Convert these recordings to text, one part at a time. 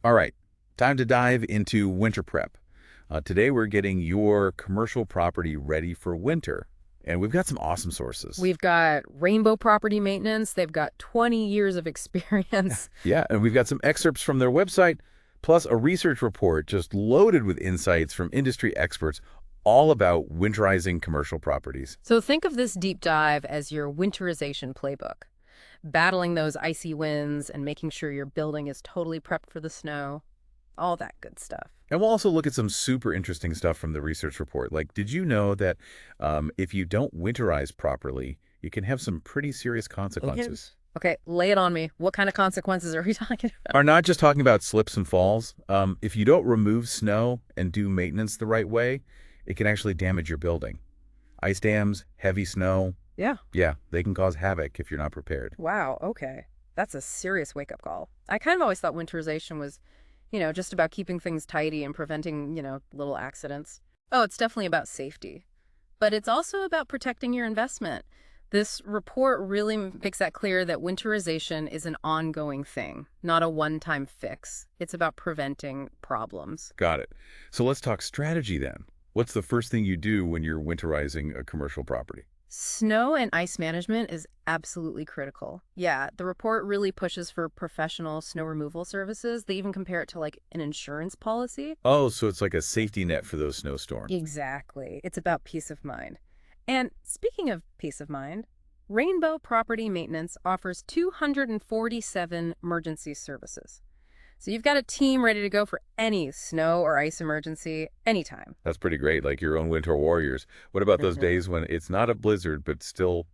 All right, time to dive into winter prep. Today we're getting your commercial property ready for winter, and we've got some awesome sources. We've got Rainbow Property Maintenance. They've got 20 years of experience. Yeah, and we've got some excerpts from their website, plus a research report just loaded with insights from industry experts all about winterizing commercial properties. So think of this deep dive as your winterization playbook. Battling those icy winds and making sure your building is totally prepped for the snow. All that good stuff. And we'll also look at some super interesting stuff from the research report. Like, did you know that if you don't winterize properly, you can have some pretty serious Okay. consequences? Okay, lay it on me. What kind of consequences are we talking about? Are not just talking about slips and falls. If you don't remove snow and do maintenance the right way, it can actually damage your building. Ice dams, heavy snow, Yeah. yeah, they can cause havoc if you're not prepared. Wow, okay. That's a serious wake-up call. I kind of always thought winterization was, just about keeping things tidy and preventing, little accidents. Oh, it's definitely about safety. But it's also about protecting your investment. This report really makes that clear that winterization is an ongoing thing, not a one-time fix. It's about preventing problems. Got it. So let's talk strategy then. What's the first thing you do when you're winterizing a commercial property? Snow and ice management is absolutely critical. Yeah, the report really pushes for professional snow removal services. They even compare it to like an insurance policy. Oh, so it's like a safety net for those snowstorms. Exactly. It's about peace of mind. And speaking of peace of mind, Rainbow Property Maintenance offers 247 emergency services. So you've got a team ready to go for any snow or ice emergency anytime. That's pretty great, like your own winter warriors. What about those Mhm. days when it's not a blizzard, but still,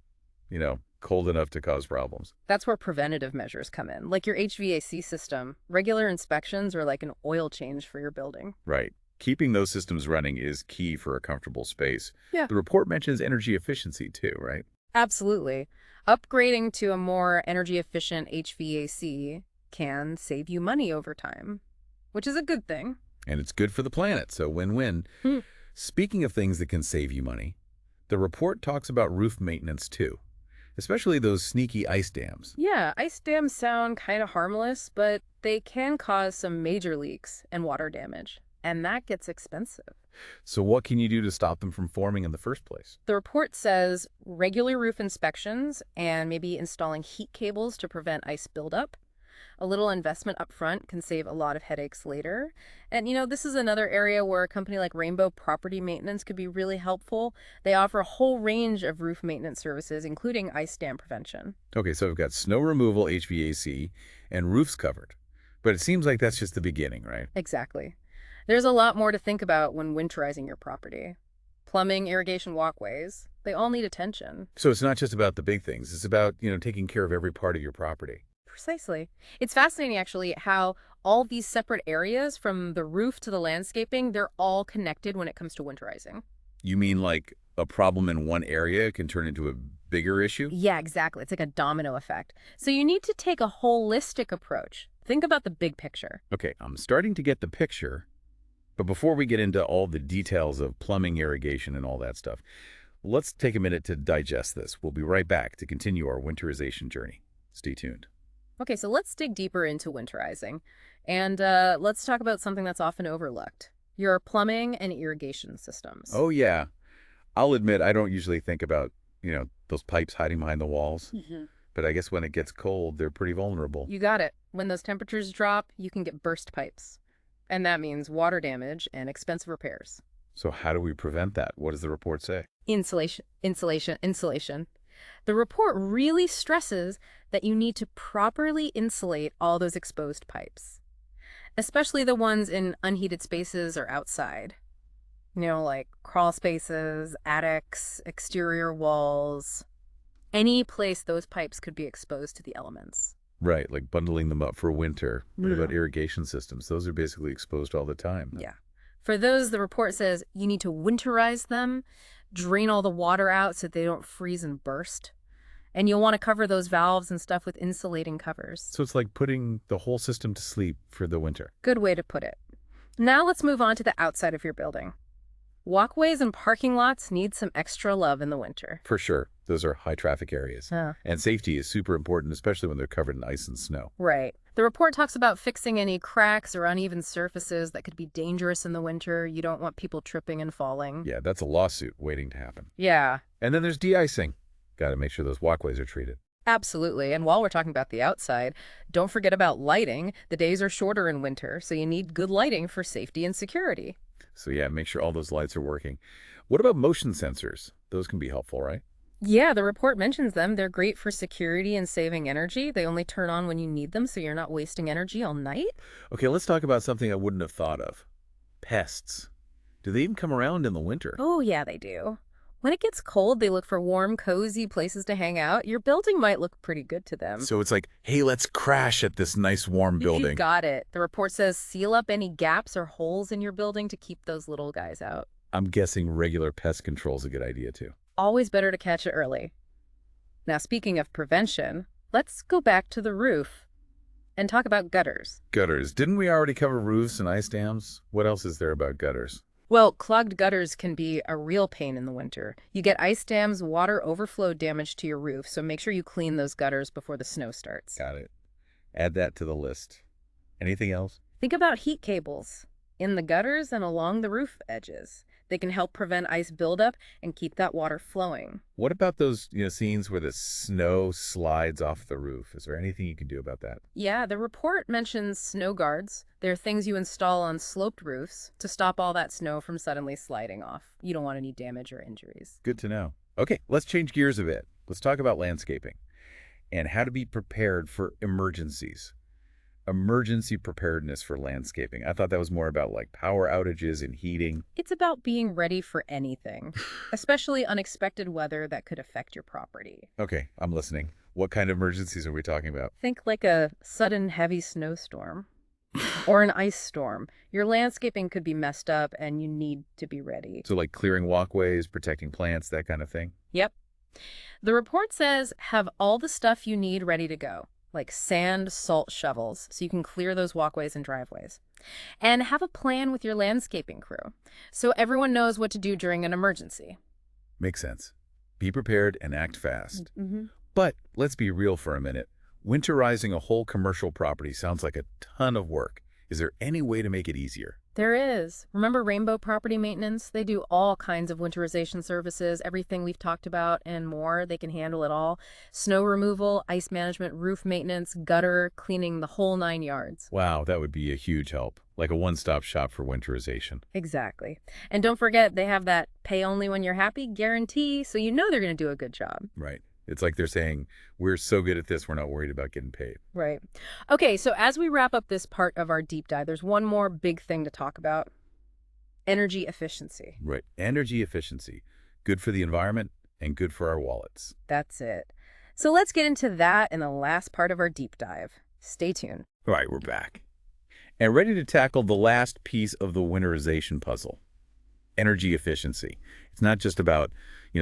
cold enough to cause problems? That's where preventative measures come in, like your HVAC system, regular inspections, or like an oil change for your building. Right. Keeping those systems running is key for a comfortable space. Yeah. The report mentions energy efficiency too, right? Absolutely. Upgrading to a more energy efficient HVAC can save you money over time, which is a good thing. And it's good for the planet, so win-win. Hmm. Speaking of things that can save you money, the report talks about roof maintenance too, especially those sneaky ice dams. Yeah, ice dams sound kind of harmless, but they can cause some major leaks and water damage, and that gets expensive. So what can you do to stop them from forming in the first place? The report says regular roof inspections and maybe installing heat cables to prevent ice buildup. A little investment up front can save a lot of headaches later. And this is another area where a company like Rainbow Property Maintenance could be really helpful. They offer a whole range of roof maintenance services, including ice dam prevention. Okay, so we've got snow removal, HVAC, and roofs covered. But it seems like that's just the beginning, right? Exactly. There's a lot more to think about when winterizing your property. Plumbing, irrigation walkways, they all need attention. So it's not just about the big things. It's about, taking care of every part of your property. Precisely. It's fascinating, actually, how all these separate areas, from the roof to the landscaping, they're all connected when it comes to winterizing. You mean like a problem in one area can turn into a bigger issue? Yeah, exactly. It's like a domino effect. So you need to take a holistic approach. Think about the big picture. Okay, I'm starting to get the picture. But before we get into all the details of plumbing, irrigation, and all that stuff, let's take a minute to digest this. We'll be right back to continue our winterization journey. Stay tuned. Okay, so let's dig deeper into winterizing. And let's talk about something that's often overlooked, your plumbing and irrigation systems. Oh, yeah. I'll admit I don't usually think about, those pipes hiding behind the walls. Mhm. But I guess when it gets cold, they're pretty vulnerable. You got it. When those temperatures drop, you can get burst pipes. And that means water damage and expensive repairs. So how do we prevent that? What does the report say? Insulation, insulation, insulation. The report really stresses that you need to properly insulate all those exposed pipes, especially the ones in unheated spaces or outside. Like crawl spaces, attics, exterior walls, any place those pipes could be exposed to the elements. Right, like bundling them up for winter. What about Yeah. irrigation systems? Those are basically exposed all the time. Yeah. For those, the report says you need to winterize them, drain all the water out so they don't freeze and burst. And you'll want to cover those valves and stuff with insulating covers. So it's like putting the whole system to sleep for the winter. Good way to put it. Now let's move on to the outside of your building. Walkways and parking lots need some extra love in the winter. For sure, those are high traffic areas. Oh. And safety is super important, especially when they're covered in ice and snow. Right. The report talks about fixing any cracks or uneven surfaces that could be dangerous in the winter. You don't want people tripping and falling. Yeah, that's a lawsuit waiting to happen. Yeah, And then there's de-icing. Got to make sure those walkways are treated. absolutely. And while we're talking about the outside, don't forget about lighting. The days are shorter in winter, so you need good lighting for safety and security. So yeah, make sure all those lights are working. What about motion sensors? Those can be helpful, right? Yeah, the report mentions them. They're great for security and saving energy. They only turn on when you need them, so you're not wasting energy all night. Okay, let's talk about something I wouldn't have thought of. Pests. Do they even come around in the winter? Oh, yeah, they do. When it gets cold, they look for warm, cozy places to hang out. Your building might look pretty good to them. So it's like, hey, let's crash at this nice warm You building. got it. The report says seal up any gaps or holes in your building to keep those little guys out. I'm guessing regular pest control is a good idea too. Always better to catch it early. Now, speaking of prevention, let's go back to the roof and talk about gutters. Gutters. Didn't we already cover roofs and ice dams? What else is there about gutters? Well, clogged gutters can be a real pain in the winter. You get ice dams, water overflow damage to your roof, so make sure you clean those gutters before the snow starts. Got it. Add that to the list. Anything else? Think about heat cables in the gutters and along the roof edges. They can help prevent ice buildup and keep that water flowing. What about those, scenes where the snow slides off the roof? Is there anything you can do about that? Yeah, the report mentions snow guards. They're things you install on sloped roofs to stop all that snow from suddenly sliding off. You don't want any damage or injuries. Good to know. Okay, let's change gears a bit. Let's talk about landscaping and how to be prepared for emergencies. Emergency preparedness for landscaping. I thought that was more about like power outages and heating. It's about being ready for anything, especially unexpected weather that could affect your property. Okay, I'm listening. What kind of emergencies are we talking about? Think like a sudden heavy snowstorm or an ice storm. Your landscaping could be messed up and you need to be ready. So like clearing walkways, protecting plants, that kind of thing? Yep. The report says have all the stuff you need ready to go, like sand, salt, shovels, so you can clear those walkways and driveways. And have a plan with your landscaping crew, so everyone knows what to do during an emergency. Makes sense. Be prepared and act fast. Mm-hmm. But let's be real for a minute. Winterizing a whole commercial property sounds like a ton of work. Is there any way to make it easier? There is. Remember Rainbow Property Maintenance? They do all kinds of winterization services, everything we've talked about and more. They can handle it all. Snow removal, ice management, roof maintenance, gutter, cleaning, the whole 9 yards. Wow, that would be a huge help. Like a one-stop shop for winterization. Exactly. And don't forget, they have that pay only when you're happy guarantee, so you know they're going to do a good job. Right. It's like they're saying, we're so good at this, we're not worried about getting paid. Right. Okay, so as we wrap up this part of our deep dive, there's one more big thing to talk about. Energy efficiency. Right. Energy efficiency. Good for the environment and good for our wallets. That's it. So let's get into that in the last part of our deep dive. Stay tuned. All right, we're back. And ready to tackle the last piece of the winterization puzzle. Energy efficiency. It's not just about,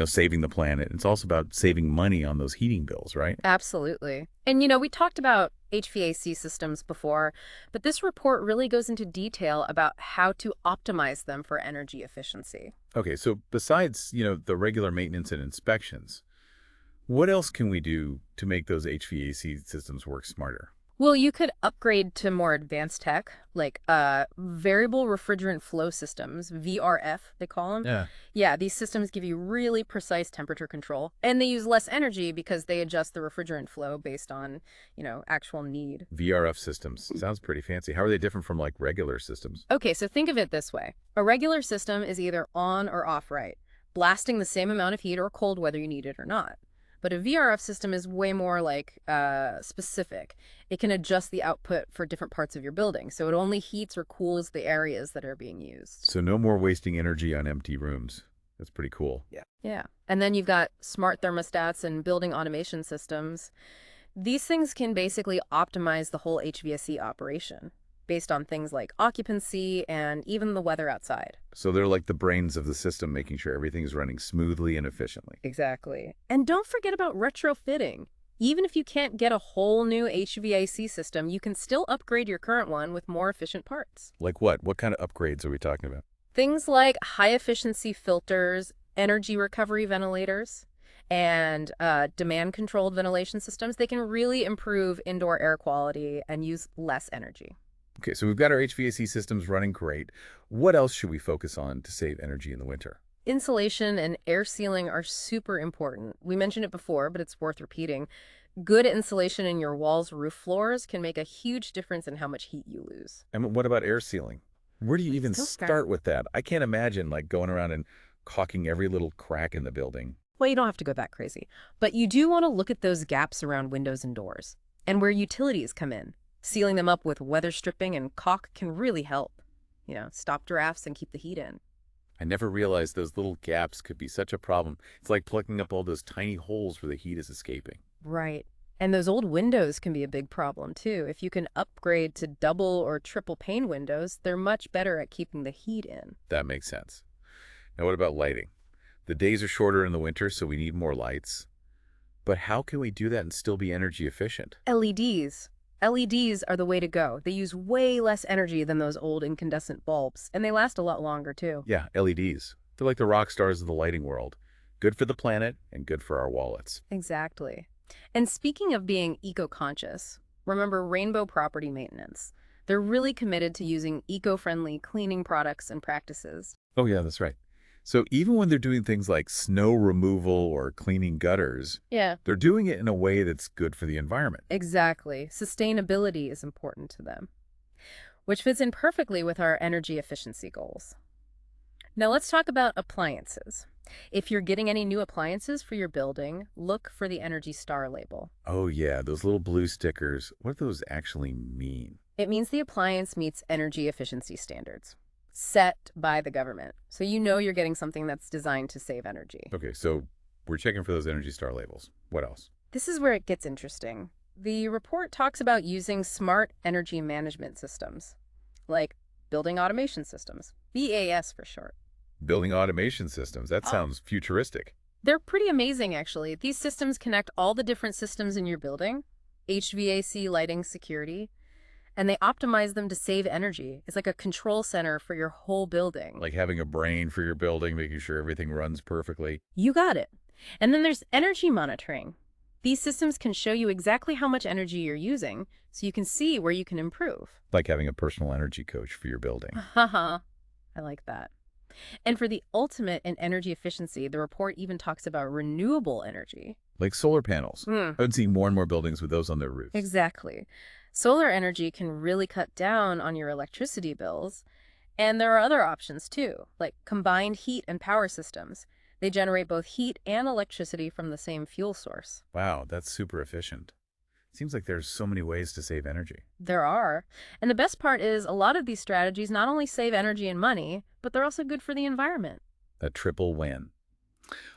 saving the planet. It's also about saving money on those heating bills, right? Absolutely. And, we talked about HVAC systems before, but this report really goes into detail about how to optimize them for energy efficiency. Okay, so besides, the regular maintenance and inspections, what else can we do to make those HVAC systems work smarter? Well, you could upgrade to more advanced tech, like variable refrigerant flow systems, VRF, they call them. Yeah. Yeah, these systems give you really precise temperature control, and they use less energy because they adjust the refrigerant flow based on, actual need. VRF systems. Sounds pretty fancy. How are they different from like regular systems? Okay, so think of it this way. A regular system is either on or off right, blasting the same amount of heat or cold whether you need it or not. But a VRF system is way more specific. It can adjust the output for different parts of your building, so it only heats or cools the areas that are being used. So no more wasting energy on empty rooms. That's pretty cool. Yeah. And then you've got smart thermostats and building automation systems. These things can basically optimize the whole HVAC operation based on things like occupancy and even the weather outside. So they're like the brains of the system, making sure everything's running smoothly and efficiently. Exactly. And don't forget about retrofitting. Even if you can't get a whole new HVAC system, you can still upgrade your current one with more efficient parts. Like what? What kind of upgrades are we talking about? Things like high-efficiency filters, energy recovery ventilators, and demand-controlled ventilation systems, they can really improve indoor air quality and use less energy. Okay, so we've got our HVAC systems running great. What else should we focus on to save energy in the winter? Insulation and air sealing are super important. We mentioned it before, but it's worth repeating. Good insulation in your walls, roof floors can make a huge difference in how much heat you lose. And what about air sealing? Where do you even Still start. start with that? I can't imagine like going around and caulking every little crack in the building. Well, you don't have to go that crazy, but you do want to look at those gaps around windows and doors and where utilities come in. Sealing them up with weather stripping and caulk can really help. Stop drafts and keep the heat in. I never realized those little gaps could be such a problem. It's like plugging up all those tiny holes where the heat is escaping. Right. And those old windows can be a big problem too. If you can upgrade to double or triple pane windows, they're much better at keeping the heat in. That makes sense. Now, what about lighting? The days are shorter in the winter, so we need more lights. But how can we do that and still be energy efficient? LEDs. LEDs are the way to go. They use way less energy than those old incandescent bulbs, and they last a lot longer too. Yeah, LEDs. They're like the rock stars of the lighting world. Good for the planet and good for our wallets. Exactly. And speaking of being eco-conscious, remember Rainbow Property Maintenance. They're really committed to using eco-friendly cleaning products and practices. Oh, yeah, that's right. So even when they're doing things like snow removal or cleaning gutters, Yeah. they're doing it in a way that's good for the environment. Exactly. Sustainability is important to them, which fits in perfectly with our energy efficiency goals. Now let's talk about appliances. If you're getting any new appliances for your building, look for the Energy Star label. Oh, yeah, those little blue stickers. What do those actually mean? It means the appliance meets energy efficiency standards set by the government. So you know you're getting something that's designed to save energy. Okay, so we're checking for those Energy Star labels. What else? This is where it gets interesting. The report talks about using smart energy management systems, like building automation systems, BAS for short. Building automation systems. That Oh. sounds futuristic. They're pretty amazing, actually. These systems connect all the different systems in your building, HVAC, lighting, security, and they optimize them to save energy. It's like a control center for your whole building. Like having a brain for your building, making sure everything runs perfectly. You got it. And then there's energy monitoring. These systems can show you exactly how much energy you're using, so you can see where you can improve. Like having a personal energy coach for your building. Haha, I like that. And for the ultimate in energy efficiency, the report even talks about renewable energy. Like solar panels. Hmm. I would see more and more buildings with those on their roofs. Exactly. Solar energy can really cut down on your electricity bills. And there are other options too, like combined heat and power systems. They generate both heat and electricity from the same fuel source. Wow, that's super efficient. Seems like there's so many ways to save energy. There are. And the best part is a lot of these strategies not only save energy and money, but they're also good for the environment. A triple win.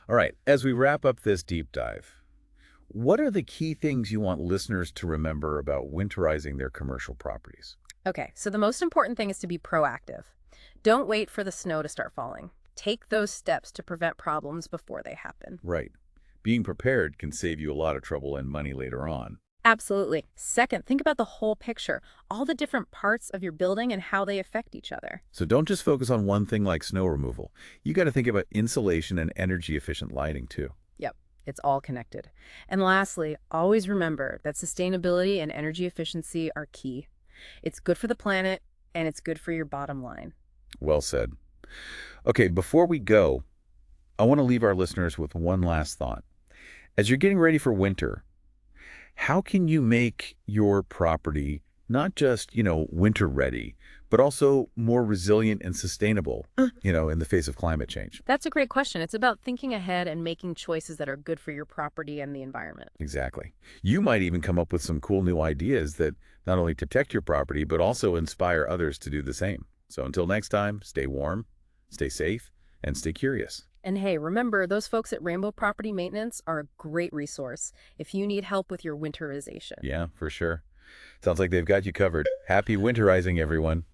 All right, as we wrap up this deep dive, what are the key things you want listeners to remember about winterizing their commercial properties? Okay, so the most important thing is to be proactive. Don't wait for the snow to start falling. Take those steps to prevent problems before they happen. Right. Being prepared can save you a lot of trouble and money later on. Absolutely. Second, think about the whole picture, all the different parts of your building and how they affect each other. So don't just focus on one thing like snow removal. You got to think about insulation and energy efficient lighting too. Yep, it's all connected. And lastly, always remember that sustainability and energy efficiency are key. It's good for the planet and it's good for your bottom line. Well said. Okay, before we go, I want to leave our listeners with one last thought. As you're getting ready for winter, how can you make your property not just, winter ready, but also more resilient and sustainable, in the face of climate change? That's a great question. It's about thinking ahead and making choices that are good for your property and the environment. Exactly. You might even come up with some cool new ideas that not only protect your property, but also inspire others to do the same. So until next time, stay warm, stay safe, and stay curious. And hey, remember, those folks at Rainbow Property Maintenance are a great resource if you need help with your winterization. Yeah, for sure. Sounds like they've got you covered. Happy winterizing, everyone.